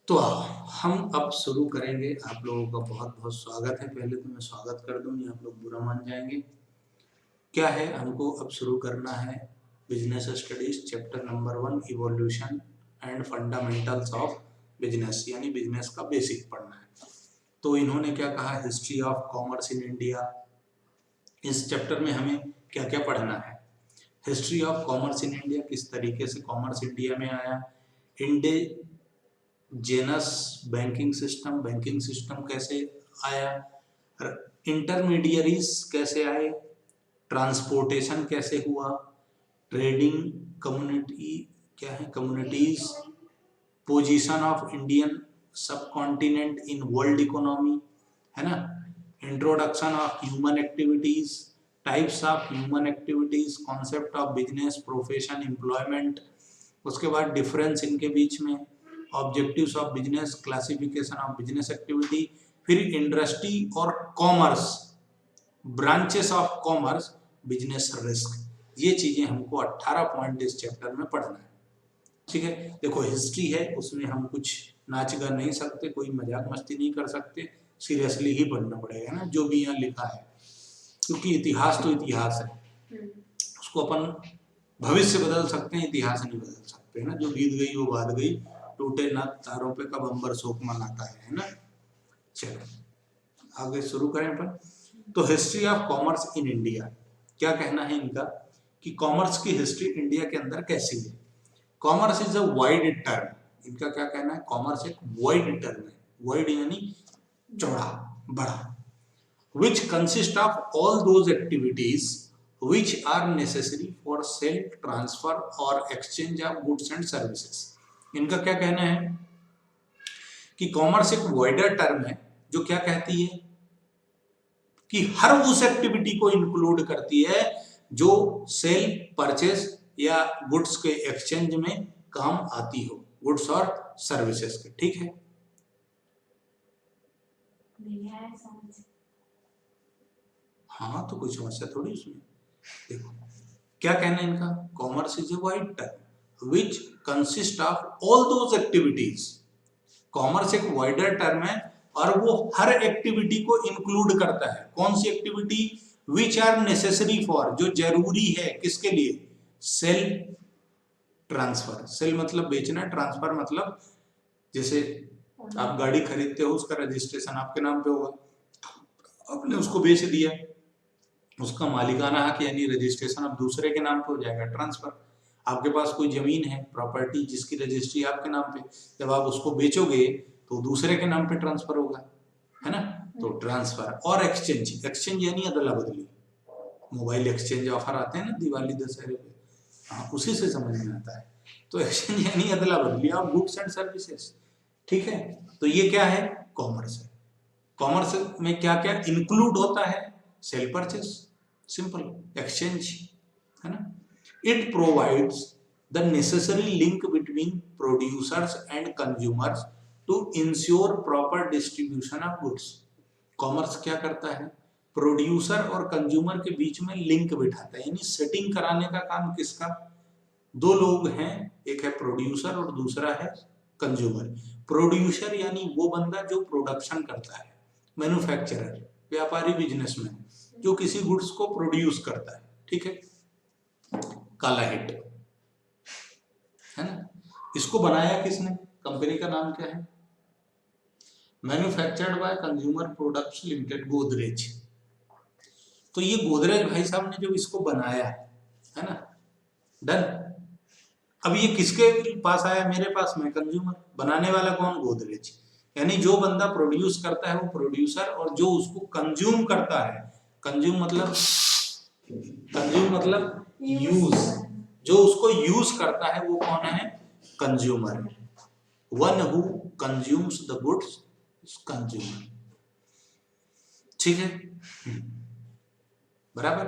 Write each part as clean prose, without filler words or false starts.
तो हम अब शुरू करेंगे। आप लोगों का बहुत बहुत स्वागत है। पहले तो मैं स्वागत कर दूं, आप लोग बुरा मान जाएंगे। क्या है, हमको अब शुरू करना है business studies chapter number 1, evolution and fundamentals of business, यानी बिजनेस का बेसिक पढ़ना है। तो इन्होंने क्या कहा, history of commerce in India. इस चैप्टर में हमें क्या क्या पढ़ना है? History of commerce in India, किस तरीके से कॉमर्स इंडिया में आया। इंडे जेनस बैंकिंग सिस्टम कैसे आया, इंटरमीडियरीज कैसे आए, ट्रांसपोर्टेशन कैसे हुआ, ट्रेडिंग कम्युनिटी क्या है, कम्युनिटीज, पोजीशन ऑफ इंडियन सब कॉन्टिनेंट इन वर्ल्ड इकोनॉमी, है ना, introduction of human activities, types of human activities, concept of business, profession, employment, उसके बाद डिफरेंस इनके बीच में, objectives of business, classification of business activity, फिर इंडस्ट्री और commerce, branches of commerce, business risk. ये चीजें हमको 18 पॉइंट इस चैप्टर में पढ़ना है। ठीक है, देखो हिस्ट्री है, उसमें हम कुछ नाच गा नहीं सकते, कोई मजाक मस्ती नहीं कर सकते, सीरियसली ही पढ़ना पड़ेगा ना जो भी यहाँ लिखा है, क्योंकि इतिहास तो इतिहास है, उसको अपन भविष्य बदल सकते हैं, इतिहास नहीं बदल सकते, है ना। जो बीत गई वो बात गई, टूटे ना तारों पे कब अंबर शोक मनाता है ना। चलो आगे शुरू करें अपन। तो history of commerce in India, क्या कहना है इनका कि कॉमर्स की हिस्ट्री इंडिया के अंदर कैसी है। Commerce is a wide term, इनका क्या कहना है, कॉमर्स एक वाइड टर्म है, वाइड यानी चौड़ा, बड़ा, which consist of all those activities which are necessary for sale, transfer or exchange of goods and services। इनका क्या कहना है कि कॉमर्स एक वाइडर टर्म है जो क्या कहती है कि हर उस एक्टिविटी को इंक्लूड करती है जो सेल, परचेस या गुड्स के एक्सचेंज में काम आती हो, गुड्स और सर्विसेज के। ठीक है, हाँ तो कोई समस्या थोड़ी उसमें। देखो क्या कहना है इनका, commerce is a wide term which consist of all those activities. Commerce एक वाइडर टर्म है और वो हर एक्टिविटी को इंक्लूड करता है। कौन सी activity, which are necessary for, जो जरूरी है किसके लिए, सेल, ट्रांसफर, सेल मतलब बेचना, ट्रांसफर मतलब जैसे आप गाड़ी खरीदते हो, उसका रजिस्ट्रेशन आपके नाम पे होगा, आपने उसको बेच दिया, उसका मालिकाना हक यानी रजिस्ट्रेशन अब दूसरे के नाम पे हो जाएगा, ट्रांसफर। आपके पास कोई जमीन है, प्रॉपर्टी, जिसकी रजिस्ट्री आपके नाम पे, जब आप उसको बेचोगे तो दूसरे के नाम पे ट्रांसफर होगा, है ना। तो ट्रांसफर और एक्सचेंज, एक्सचेंज यानी अदला बदली, मोबाइल एक्सचेंज ऑफर आते हैं ना दिवाली दशहरे पे, हाँ उसी से समझ में आता है। तो एक्सचेंज यानी अदला बदली ऑफ गुड्स एंड सर्विसेज। ठीक है, तो ये क्या है, कॉमर्स है। कॉमर्स में क्या क्या इंक्लूड होता है, सेल, परचेस, सिंपल, एक्सचेंज, है ना। It provides the necessary link between producers and consumers to ensure proper distribution of goods. Commerce क्या करता है, प्रोड्यूसर और कंज्यूमर के बीच में लिंक बिठाता है, यानी सेटिंग कराने का काम किसका, दो लोग हैं, एक है प्रोड्यूसर और दूसरा है कंज्यूमर। प्रोड्यूसर यानी वो बंदा जो प्रोडक्शन करता है, मैन्युफैक्चरर, व्यापारी, बिजनेसमैन, जो किसी गुड्स को प्रोड्यूस करता है। ठीक है, काला हिट, है ना। इसको बनाया किसने, कंपनी का नाम क्या है, manufactured by consumer products limited, Godrej. तो ये गोदरेज भाई साहब ने जो इसको बनाया है ना, डन। अब ये किसके पास आया, मेरे पास, मैं कंज्यूमर, बनाने वाला कौन, गोदरेज। यानी जो बंदा प्रोड्यूस करता है वो प्रोड्यूसर, और जो उसको कंज्यूम करता है, कंज्यूम मतलब यूज, जो उसको यूज करता है वो कौन है, consumer. One who consumes the goods is consumer. ठीक है, बराबर।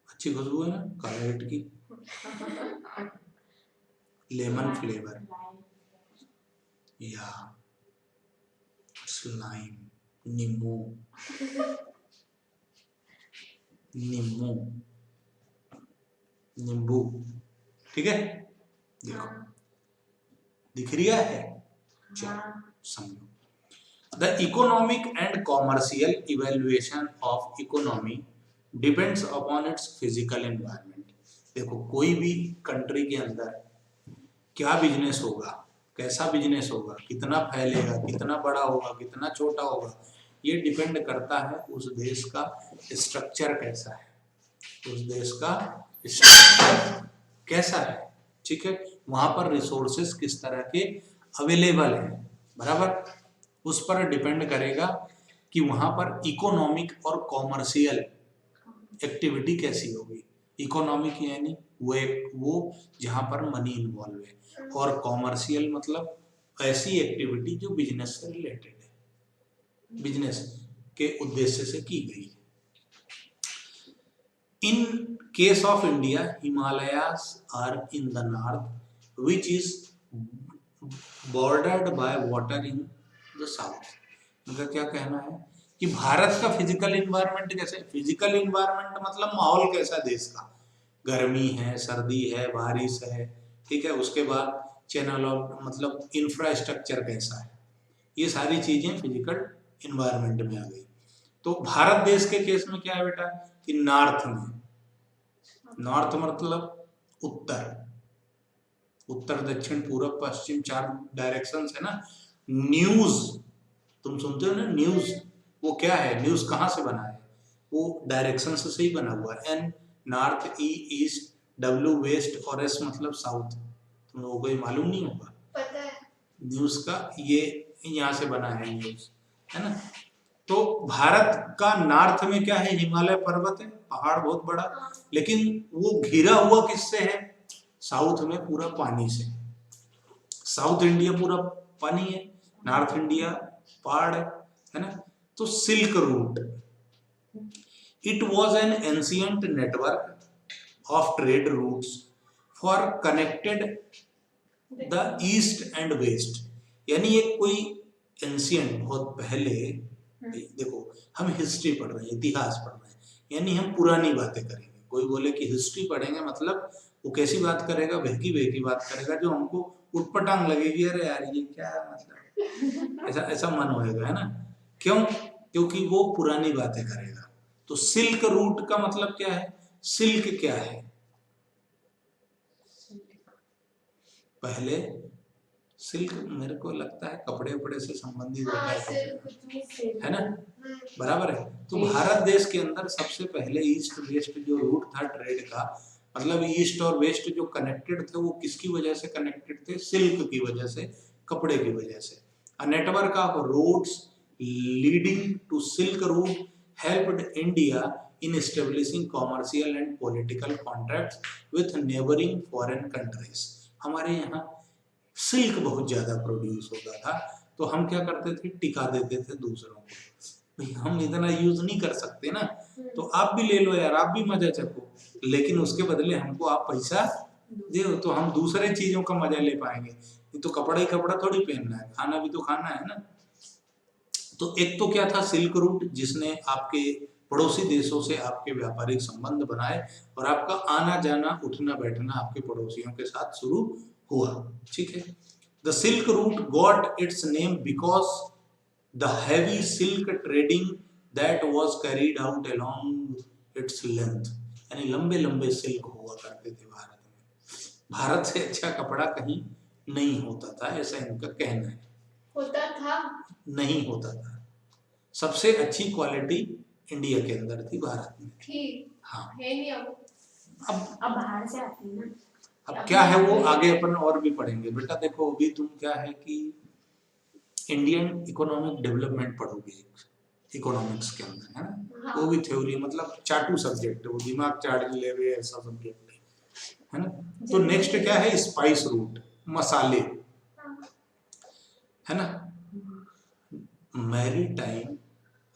अच्छी खुशबू है ना काला हिट की, लेमन फ्लेवर या स्लाइम, नींबू, नींबू, नींबू, ठीक है। देखो दिख रहा है, चलो समझो। The economic and commercial evaluation of economy depends upon its physical environment. देखो कोई भी कंट्री के अंदर क्या बिजनेस होगा, कैसा बिजनेस होगा, कितना फैलेगा, कितना बड़ा होगा, कितना छोटा होगा, ये डिपेंड करता है उस देश का स्ट्रक्चर कैसा है, उस देश का स्ट्रक्चर कैसा है, ठीक है। वहाँ पर रिसोर्सेस किस तरह के अवेलेबल हैं, बराबर, उस पर डिपेंड करेगा कि वहाँ पर इकोनॉमिक और कॉमर्शियल एक्टिविटी कैसी होगी। इकोनॉमिक यानी वो जहाँ पर मनी इन्वॉल्व है, और कॉमर्शियल मतलब ऐसी एक्टिविटी जो बिजनेस से रिलेटेड है, बिजनेस के उद्देश्य से की गई है। In case of India, Himalayas are in the north, which is bordered by water in the south. उनका क्या कहना है कि भारत का फिजिकल इन्वायरमेंट कैसे, फिजिकल इन्वायरमेंट मतलब माहौल कैसा देश का, गर्मी है, सर्दी है, बारिश है, ठीक है। उसके बाद चैनल ऑफ मतलब इंफ्रास्ट्रक्चर कैसा है, ये सारी चीजें फिजिकल इन्वायरमेंट में आ गई। तो भारत देश के केस में क्या है बेटा कि नॉर्थ में, नॉर्थ मतलब उत्तर, उत्तर दक्षिण पूर्व पश्चिम 4 डायरेक्शंस है ना। न्यूज तुम सुनते हो ना, न्यूज वो क्या है, न्यूज कहाँ से बना है, वो डायरेक्शन से ही बना हुआ है। एन नॉर्थ, ई ईस्ट, डब्ल्यू वेस्ट और एस मतलब साउथ। तुम लोगों को ये मालूम नहीं होगा, पता है न्यूज का ये यहाँ से बना है न्यूज, है ना। तो भारत का नॉर्थ में क्या है, हिमालय पर्वत है, पहाड़ बहुत बड़ा, लेकिन वो घिरा हुआ किससे है, साउथ में पूरा पानी से। साउथ इंडिया पूरा पानी है, नॉर्थ इंडिया पहाड़ है ना। तो silk route, it was an ancient network of trade routes for connected the east and west. यानी ये कोई एंशियंट बहुत पहले, देखो हम हिस्ट्री पढ़ रहे हैं, इतिहास पढ़ रहे हैं, यानी हम पुरानी बातें करेंगे। कोई बोले कि हिस्ट्री पढ़ेंगे मतलब वो कैसी बात करेगा, बहकी बहकी बात करेगा जो हमको उटपटांग लगेगी, अरे यार ये क्या मतलब, ऐसा ऐसा मन होएगा, है ना। क्यों, क्योंकि वो पुरानी बातें करेगा। तो सिल्क रूट का मतलब क्या है, सिल्क क्या है, पहले सिल्क मेरे को लगता है कपड़े उपड़े से संबंधित होता है ना, बराबर है। तो भारत देश के अंदर सबसे पहले ईस्ट वेस्ट जो रूट था ट्रेड का, मतलब ईस्ट और वेस्ट जो कनेक्टेड थे वो किसकी वजह से कनेक्टेड थे, सिल्क की वजह से, कपड़े की वजह से। A network of roads leading to silk route helped India in establishing commercial and political contracts with neighboring foreign countries। हमारे यहाँ सिल्क बहुत ज्यादा प्रोड्यूस होता था, तो हम क्या करते थे, टिका देते थे दूसरों को, भाई हम इतना यूज नहीं कर सकते ना, तो आप भी ले लो यार, आप भी मजा चखो, लेकिन उसके बदले हमको आप पैसा दो तो हम दूसरे चीजों का मजा ले पाएंगे। ये तो कपड़ा ही कपड़ा थोड़ी पहनना है, खाना भी तो खाना है ना। तो एक तो क्या था सिल्क रूट, जिसने आपके पड़ोसी देशों से आपके व्यापारिक संबंध बनाए और आपका आना जाना उठना बैठना आपके पड़ोसियों के साथ शुरू हुआ, ठीक है। The silk route got its name because the heavy silk trading that was carried out along its length. यानी लंबे लंबे सिल्क हुआ करते थे भारत में, भारत से अच्छा कपड़ा कहीं नहीं होता था, ऐसा इनका कहना है। होता था, नहीं होता था, सबसे अच्छी क्वालिटी इंडिया के अंदर थी, भारत में थी, हाँ है नहीं अब बाहर से आती है ना। अब क्या है वो आगे अपन और भी पढ़ेंगे बेटा। देखो अभी तुम क्या है कि इंडियन इकोनॉमिक डेवलपमेंट पढ़ोगे इकोनॉमिक्स के अंदर, है ना। वो भी थ्योरी मतलब चाटू सब्जेक्ट है, वो दिमाग चाट ले ऐसा सब्जेक्ट है ना। तो नेक्स्ट क्या है, स्पाइस रूट, मसाले, है ना। Maritime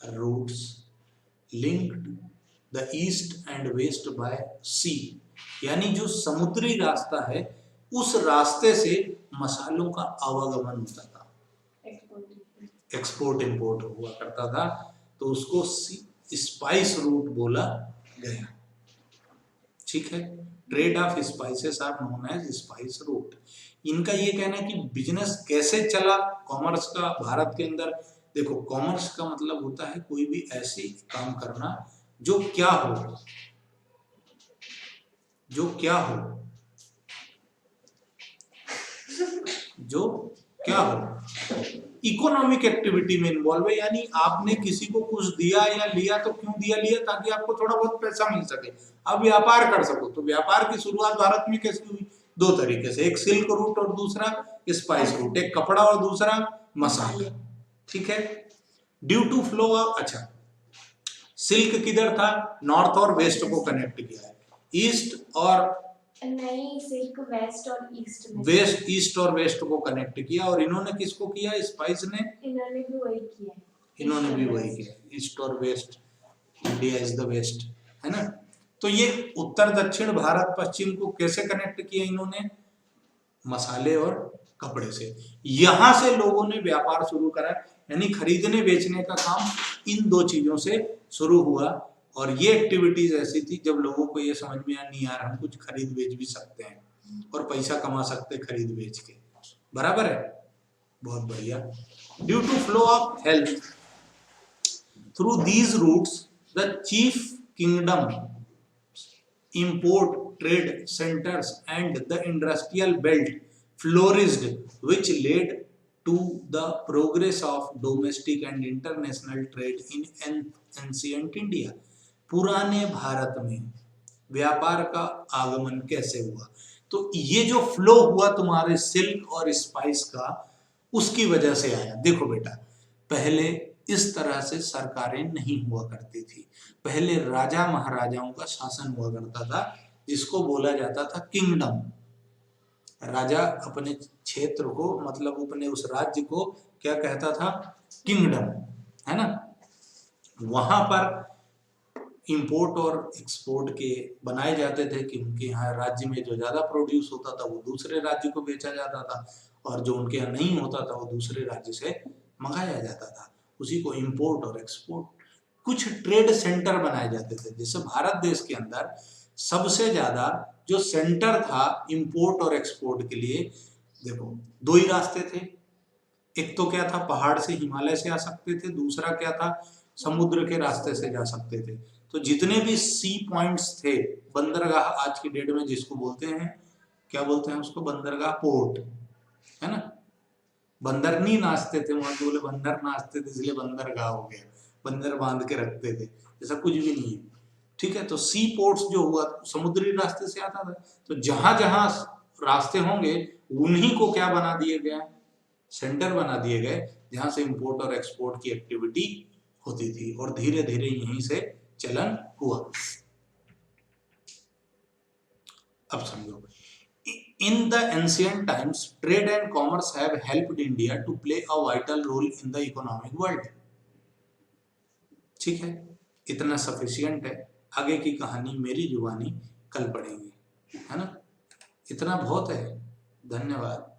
routes linked the east and west by sea. यानी जो समुद्री रास्ता है उस रास्ते से मसालों का आवागमन होता था, एक्सपोर्ट इंपोर्ट हुआ करता था, तो उसको स्पाइस रूट बोला गया, ठीक है। Trade of spices are known as spice route. इनका ये कहना है कि बिजनेस कैसे चला कॉमर्स का भारत के अंदर। देखो, कॉमर्स का मतलब होता है कोई भी ऐसी काम करना जो क्या हो, जो क्या हो, जो क्या हो, इकोनॉमिक एक्टिविटी में इन्वॉल्व है। यानी आपने किसी को कुछ दिया या लिया तो क्यों दिया, लिया ताकि आपको थोड़ा बहुत पैसा मिल सके, आप व्यापार कर सको। तो व्यापार की शुरुआत भारत में कैसे हुई? दो तरीके से, एक सिल्क रूट और दूसरा स्पाइस रूट, एक कपड़ा और दूसरा मसाला। ठीक है, ड्यू टू फ्लो ऑफ, अच्छा सिल्क किधर था? नॉर्थ और वेस्ट को कनेक्ट किया है, ईस्ट और नहीं, सिल्क वेस्ट और ईस्ट में, वेस्ट, ईस्ट और वेस्ट को कनेक्ट किया। और इन्होंने किसको किया? स्पाइस ने, इन्होंने भी वही किया है, इन्होंने भी वही किया, ईस्ट और west, India is the west, है ना। तो ये उत्तर दक्षिण भारत पश्चिम को कैसे कनेक्ट किया इन्होंने? मसाले और कपड़े से। यहां से लोगों ने व्यापार शुरू करा, यानी खरीदने बेचने का काम इन दो चीजों से शुरू हुआ। और ये एक्टिविटीज ऐसी थी जब लोगों को ये समझ में नहीं आ रहा, हम कुछ खरीद बेच भी सकते हैं और पैसा कमा सकते हैं खरीद बेच के, बराबर है, बहुत बढ़िया। Due to flow of health through these routes the chief kingdom, import trade centers and the industrial belt flourished, which led to the progress of domestic and international trade in ancient India। पुराने भारत में व्यापार का आगमन कैसे हुआ? तो ये जो फ्लो हुआ तुम्हारे सिल्क और स्पाइस का, उसकी वजह से आया। देखो बेटा, पहले इस तरह से सरकारें नहीं हुआ करती थी। पहले राजा महाराजाओं का शासन हुआ करता था, जिसको बोला जाता था किंगडम। राजा अपने क्षेत्र को, मतलब अपने उस राज्य को क्या कहता था? किंगडम, है ना। वहां पर इंपोर्ट और एक्सपोर्ट के बनाए जाते थे कि उनके यहाँ राज्य में जो ज्यादा प्रोड्यूस होता था वो दूसरे राज्य को बेचा जाता था, और जो उनके यहाँ नहीं होता था वो दूसरे राज्य से मंगाया जाता था। उसी को इंपोर्ट और एक्सपोर्ट। कुछ ट्रेड सेंटर बनाए जाते थे, जैसे भारत देश के अंदर सबसे ज्यादा जो सेंटर था इंपोर्ट और एक्सपोर्ट के लिए, देखो दो ही रास्ते थे। एक तो क्या था, पहाड़ से हिमालय से आ सकते थे, दूसरा क्या था, समुद्र के रास्ते से जा सकते थे। तो जितने भी सी पॉइंट्स थे, बंदरगाह आज की डेट में जिसको बोलते हैं, क्या बोलते हैं उसको? बंदरगाह, पोर्ट, है ना। बंदर नहीं नाचते थे वहां, बोले बंदर नाचते थे इसलिए बंदरगाह हो गया, बंदर बांध के रखते थे, ऐसा कुछ भी नहीं है। ठीक है, तो सी पोर्ट्स जो हुआ समुद्री रास्ते से आता था। तो जहां जहां रास्ते होंगे उन्हीं को क्या बना दिए गए? सेंटर बना दिए गए, जहां से इंपोर्ट और एक्सपोर्ट की एक्टिविटी होती थी, और धीरे धीरे यहीं से चलन हुआ। अब समझो, in the ancient times trade and commerce have helped India to play a vital role in the economic world. ठीक है, इतना सफिशिएंट है। आगे की कहानी मेरी जुबानी कल पढ़ेंगे, है ना। इतना बहुत है। धन्यवाद।